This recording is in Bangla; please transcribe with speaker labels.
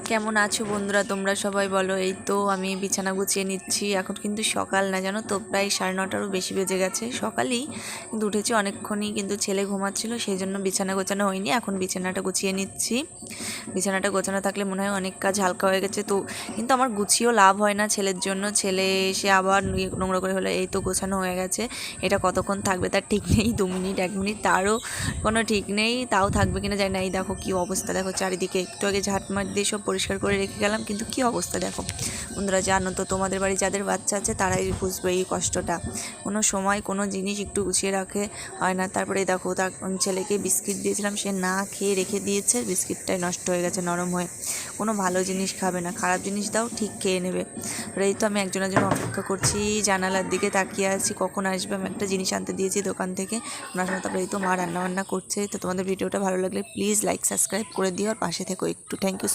Speaker 1: কেমন আছো বন্ধুরা? তোমরা সবাই বলো। এই তো আমি বিছানা গুছিয়ে নিচ্ছি। এখন কিন্তু সকাল না, জানো তো, প্রায় 9:30টারও বেশি বেজে গেছে। সকালেই কিন্তু উঠেছি অনেকক্ষণই, কিন্তু ছেলে ঘুমাচ্ছিল, সেই জন্য বিছানা গোছানো হয়নি। এখন বিছানাটা গুছিয়ে নিচ্ছি। বিছানাটা গোছানো থাকলে মনে হয় অনেক কাজ হালকা হয়ে গেছে। তো কিন্তু আমার গুছিয়েও লাভ হয় না ছেলের জন্য। ছেলে এসে আবার নোংরা করে হলে, এই তো গোছানো হয়ে গেছে, এটা কতক্ষণ থাকবে তার ঠিক নেই। 2 মিনিট 1 মিনিট তারও কোনো ঠিক নেই, তাও থাকবে কিনা জানি না। এই দেখো কী অবস্থা, দেখো চারিদিকে। একটু আগে ঝাঁটমাট দিয়ে সব পরিষ্কার করে রেখে গেলাম, কিন্তু কী অবস্থা দেখো। বন্ধুরা জানো তো, তোমাদের বাড়ি যাদের বাচ্চা আছে তারাই বুঝবে এই কষ্টটা। কোনো সময় কোনো জিনিস একটু গুছিয়ে রাখে হয় না। তারপরে দেখো, তার ছেলেকে বিস্কিট দিয়েছিলাম, সে না খেয়ে রেখে দিয়েছে, বিস্কিটটাই নষ্ট হয়ে গেছে নরম হয়ে। কোনো ভালো জিনিস খাবে না, খারাপ জিনিস দাও ঠিক খেয়ে নেবে। এই তো আমি একজনের জন্য অপেক্ষা করছি, জানালার দিকে তাকিয়ে আছি কখন আসবে। আমি একটা জিনিস আনতে দিয়েছি দোকান থেকে, ওনার সঙ্গে। তারপরে এই তো মা রান্নাবান্না করছে। তো তোমাদের ভিডিওটা ভালো লাগলে প্লিজ লাইক সাবস্ক্রাইব করে দিও, আর পাশে থেকো একটু। Thank you.